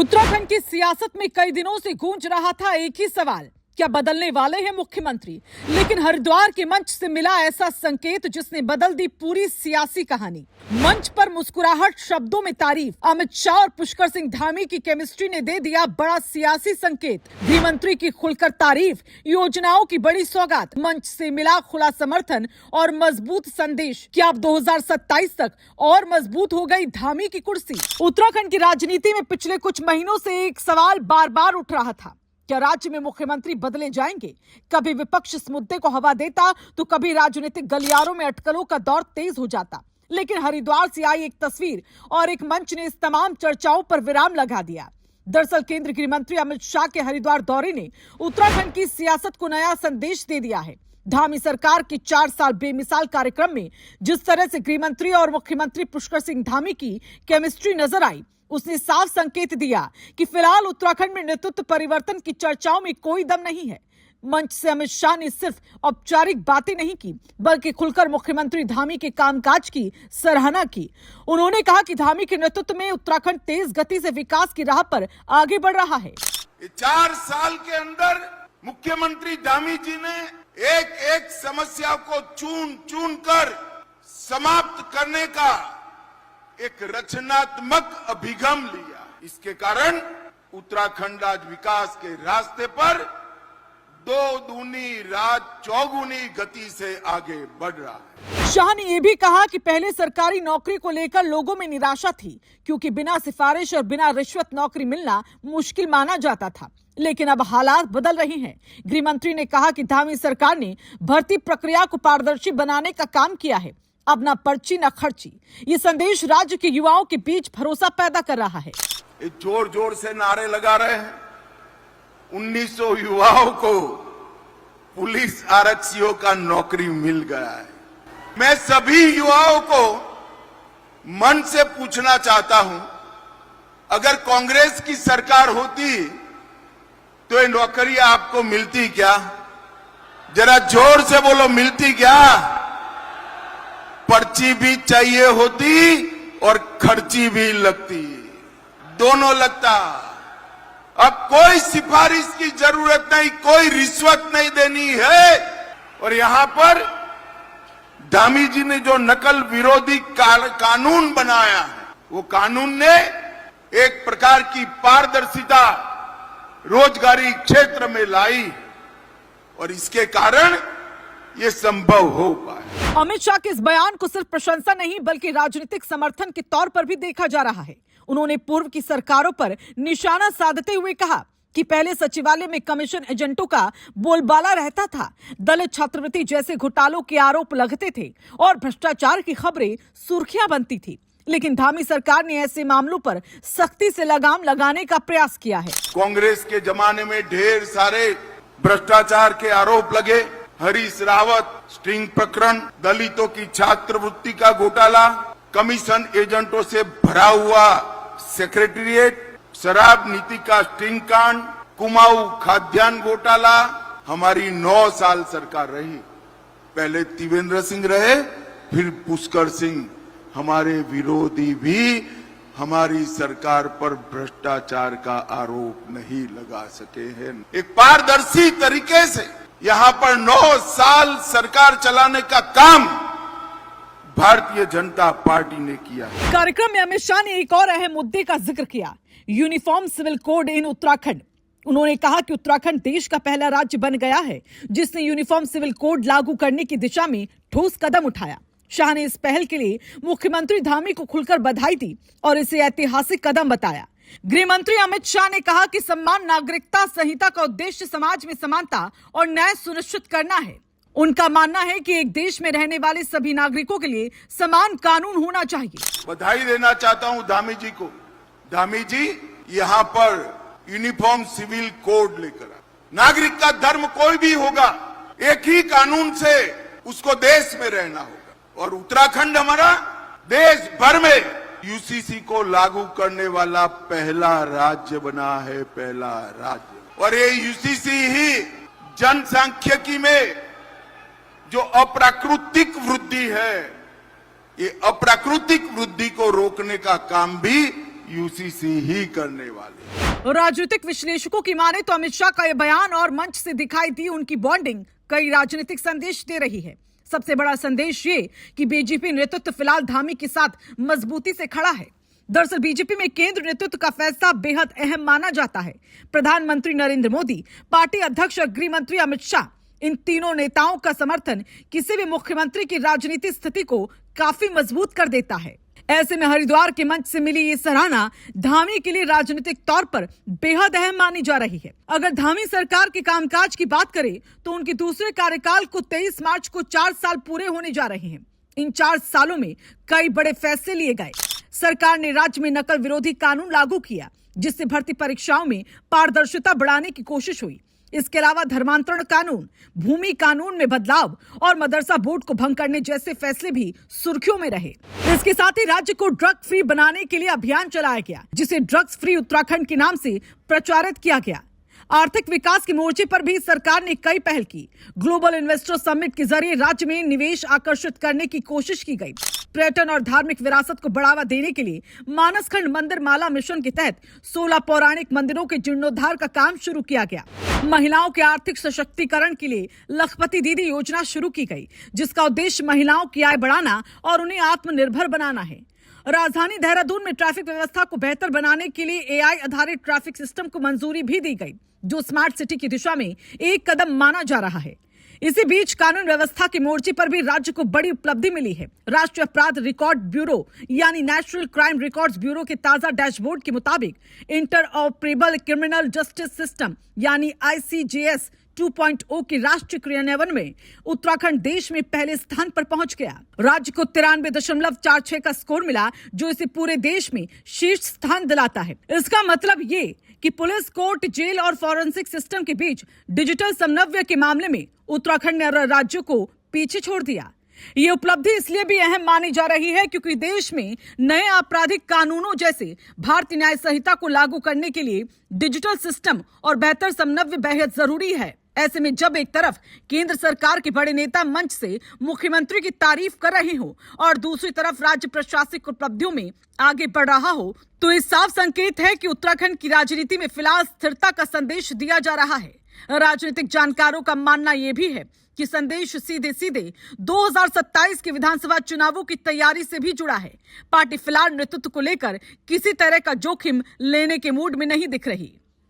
उत्तराखंड की सियासत में कई दिनों से गूंज रहा था एक ही सवाल, क्या बदलने वाले हैं मुख्यमंत्री। लेकिन हरिद्वार के मंच से मिला ऐसा संकेत जिसने बदल दी पूरी सियासी कहानी। मंच पर मुस्कुराहट, शब्दों में तारीफ। अमित शाह और पुष्कर सिंह धामी की केमिस्ट्री ने दे दिया बड़ा सियासी संकेत। गृह मंत्री की खुलकर तारीफ, योजनाओं की बड़ी सौगात। मंच से मिला खुला समर्थन और मजबूत संदेश कि अब 2027 तक और मजबूत हो गई धामी की कुर्सी। उत्तराखंड की राजनीति में पिछले कुछ महीनों से एक सवाल बार बार उठ रहा था, क्या राज्य में मुख्यमंत्री बदले जाएंगे। कभी विपक्ष इस मुद्दे को हवा देता तो कभी राजनीतिक गलियारों में अटकलों का दौर तेज हो जाता। लेकिन हरिद्वार से आई एक तस्वीर और एक मंच ने इस तमाम चर्चाओं पर विराम लगा दिया। दरअसल केंद्रीय गृह मंत्री अमित शाह के हरिद्वार दौरे ने उत्तराखंड की सियासत को नया संदेश दे दिया है। धामी सरकार के 4 साल बेमिसाल कार्यक्रम में जिस तरह से गृह मंत्री और मुख्यमंत्री पुष्कर सिंह धामी की केमिस्ट्री नजर आई, उसने साफ संकेत दिया कि फिलहाल उत्तराखंड में नेतृत्व परिवर्तन की चर्चाओं में कोई दम नहीं है। मंच से अमित शाह ने सिर्फ औपचारिक बातें नहीं की, बल्कि खुलकर मुख्यमंत्री धामी के कामकाज की सराहना की। उन्होंने कहा कि धामी के नेतृत्व में उत्तराखंड तेज गति से विकास की राह पर आगे बढ़ रहा है। 4 साल के अंदर मुख्यमंत्री धामी जी ने एक एक समस्या को चुन चुन कर समाप्त करने का एक रचनात्मक अभिगम लिया। इसके कारण उत्तराखंड आज विकास के रास्ते पर 2 दूनी रात चौगुनी गति से आगे बढ़ रहा है। शाह ने यह भी कहा कि पहले सरकारी नौकरी को लेकर लोगों में निराशा थी, क्योंकि बिना सिफारिश और बिना रिश्वत नौकरी मिलना मुश्किल माना जाता था। लेकिन अब हालात बदल रहे हैं। गृह मंत्री ने कहा कि धामी सरकार ने भर्ती प्रक्रिया को पारदर्शी बनाने का काम किया है। अब ना पर्ची ना खर्ची। ये संदेश राज्य के युवाओं के बीच भरोसा पैदा कर रहा है। जोर जोर से नारे लगा रहे हैं। 1900 युवाओं को पुलिस आरक्षियों का नौकरी मिल गया है। मैं सभी युवाओं को मन से पूछना चाहता हूं, अगर कांग्रेस की सरकार होती तो ये नौकरी आपको मिलती क्या? जरा जोर से बोलो, मिलती क्या? पर्ची भी चाहिए होती और खर्ची भी लगती, दोनों लगता। अब कोई सिफारिश की जरूरत नहीं, कोई रिश्वत नहीं देनी है। और यहां पर धामी जी ने जो नकल विरोधी कानून बनाया है, वो कानून ने एक प्रकार की पारदर्शिता रोजगारी क्षेत्र में लाई और इसके कारण ये संभव हो पाया। अमित शाह के इस बयान को सिर्फ प्रशंसा नहीं बल्कि राजनीतिक समर्थन के तौर पर भी देखा जा रहा है। उन्होंने पूर्व की सरकारों पर निशाना साधते हुए कहा कि पहले सचिवालय में कमीशन एजेंटों का बोलबाला रहता था, दलित छात्रवृत्ति जैसे घोटालों के आरोप लगते थे और भ्रष्टाचार की खबरें सुर्खियां बनती थी। लेकिन धामी सरकार ने ऐसे मामलों पर सख्ती से लगाम लगाने का प्रयास किया है। कांग्रेस के जमाने में ढेर सारे भ्रष्टाचार के आरोप लगे। हरीश रावत स्टिंग प्रकरण, दलितों की छात्रवृत्ति का घोटाला, कमीशन एजेंटों से भरा हुआ सेक्रेटेरिएट, शराब नीति का स्टिंग कांड, कुमाऊं खाद्यान्न घोटाला। हमारी 9 साल सरकार रही। पहले त्रिवेंद्र सिंह रहे, फिर पुष्कर सिंह। हमारे विरोधी भी हमारी सरकार पर भ्रष्टाचार का आरोप नहीं लगा सके हैं। एक पारदर्शी तरीके से यहां पर 9 साल सरकार चलाने का काम भारतीय जनता पार्टी ने किया है। कार्यक्रम में अमित शाह ने एक और अहम मुद्दे का जिक्र किया, यूनिफॉर्म सिविल कोड इन उत्तराखंड। उन्होंने कहा कि उत्तराखंड देश का पहला राज्य बन गया है जिसने यूनिफॉर्म सिविल कोड लागू करने की दिशा में ठोस कदम उठाया। शाह ने इस पहल के लिए मुख्यमंत्री धामी को खुलकर बधाई दी और इसे ऐतिहासिक कदम बताया। गृह मंत्री अमित शाह ने कहा कि सम्मान नागरिकता संहिता का उद्देश्य समाज में समानता और न्याय सुनिश्चित करना है। उनका मानना है कि एक देश में रहने वाले सभी नागरिकों के लिए समान कानून होना चाहिए। बधाई देना चाहता हूं धामी जी को। धामी जी यहां पर यूनिफॉर्म सिविल कोड लेकर नागरिक का धर्म कोई भी होगा, एक ही कानून से उसको देश में रहना होगा। और उत्तराखंड हमारा देश भर में यूसीसी को लागू करने वाला पहला राज्य बना है, पहला राज्य। और ये यूसीसी ही जनसांख्यिकी में जो अप्राकृतिक वृद्धि है, ये अप्राकृतिक वृद्धि को रोकने का काम भी यूसीसी ही करने वाले। राजनीतिक विश्लेषकों की माने तो अमित शाह का यह बयान और मंच से दिखाई दी उनकी बॉन्डिंग कई राजनीतिक संदेश दे रही है। सबसे बड़ा संदेश ये कि बीजेपी नेतृत्व फिलहाल धामी के साथ मजबूती से खड़ा है। दरअसल बीजेपी में केंद्र नेतृत्व का फैसला बेहद अहम माना जाता है। प्रधानमंत्री नरेंद्र मोदी, पार्टी अध्यक्ष और गृह मंत्री अमित शाह, इन तीनों नेताओं का समर्थन किसी भी मुख्यमंत्री की राजनीतिक स्थिति को काफी मजबूत कर देता है। ऐसे में हरिद्वार के मंच से मिली ये सराहना धामी के लिए राजनीतिक तौर पर बेहद अहम मानी जा रही है। अगर धामी सरकार के कामकाज की बात करें तो उनके दूसरे कार्यकाल को 23 मार्च को 4 साल पूरे होने जा रहे हैं। इन 4 सालों में कई बड़े फैसले लिए गए। सरकार ने राज्य में नकल विरोधी कानून लागू किया, जिससे भर्ती परीक्षाओं में पारदर्शिता बढ़ाने की कोशिश हुई। इसके अलावा धर्मांतरण कानून, भूमि कानून में बदलाव और मदरसा बोर्ड को भंग करने जैसे फैसले भी सुर्खियों में रहे। इसके साथ ही राज्य को ड्रग फ्री बनाने के लिए अभियान चलाया गया, जिसे ड्रग्स फ्री उत्तराखंड के नाम से प्रचारित किया गया। आर्थिक विकास के मोर्चे पर भी सरकार ने कई पहल की। ग्लोबल इन्वेस्टर समिट के जरिए राज्य में निवेश आकर्षित करने की कोशिश की गई। पर्यटन और धार्मिक विरासत को बढ़ावा देने के लिए मानसखंड मंदिर माला मिशन के तहत 16 पौराणिक मंदिरों के जीर्णोद्धार का काम शुरू किया गया। महिलाओं के आर्थिक सशक्तिकरण के लिए लखपति दीदी योजना शुरू की गई, जिसका उद्देश्य महिलाओं की आय बढ़ाना और उन्हें आत्मनिर्भर बनाना है। राजधानी देहरादून में ट्रैफिक व्यवस्था को बेहतर बनाने के लिए एआई आधारित ट्रैफिक सिस्टम को मंजूरी भी दी गई, जो स्मार्ट सिटी की दिशा में एक कदम माना जा रहा है। इसी बीच कानून व्यवस्था के मोर्चे पर भी राज्य को बड़ी उपलब्धि मिली है। राष्ट्रीय अपराध रिकॉर्ड ब्यूरो यानी नेशनल क्राइम रिकॉर्ड्स ब्यूरो के ताजा डैशबोर्ड के मुताबिक इंटरऑपरेबल क्रिमिनल जस्टिस सिस्टम यानी ICJS 2.0 के राष्ट्रीय क्रियान्वयन में उत्तराखंड देश में पहले स्थान पर पहुंच गया। राज्य को 93.46 का स्कोर मिला, जो इसे पूरे देश में शीर्ष स्थान दिलाता है। इसका मतलब ये कि पुलिस, कोर्ट, जेल और फॉरेंसिक सिस्टम के बीच डिजिटल समन्वय के मामले में उत्तराखंड ने राज्यों को पीछे छोड़ दिया। ये उपलब्धि इसलिए भी अहम मानी जा रही है क्योंकि देश में नए आपराधिक कानूनों जैसे भारतीय न्याय संहिता को लागू करने के लिए डिजिटल सिस्टम और बेहतर समन्वय बेहद जरूरी है। ऐसे में जब एक तरफ केंद्र सरकार के बड़े नेता मंच से मुख्यमंत्री की तारीफ कर रहे हो और दूसरी तरफ राज्य प्रशासनिक उपलब्धियों में आगे बढ़ रहा हो, तो इस साफ संकेत है कि उत्तराखंड की राजनीति में फिलहाल स्थिरता का संदेश दिया जा रहा है। राजनीतिक जानकारों का मानना यह भी है कि संदेश सीधे सीधे 2027 के विधानसभा चुनावों की तैयारी से भी जुड़ा है। पार्टी फिलहाल नेतृत्व को लेकर किसी तरह का जोखिम लेने के मूड में नहीं दिख रही।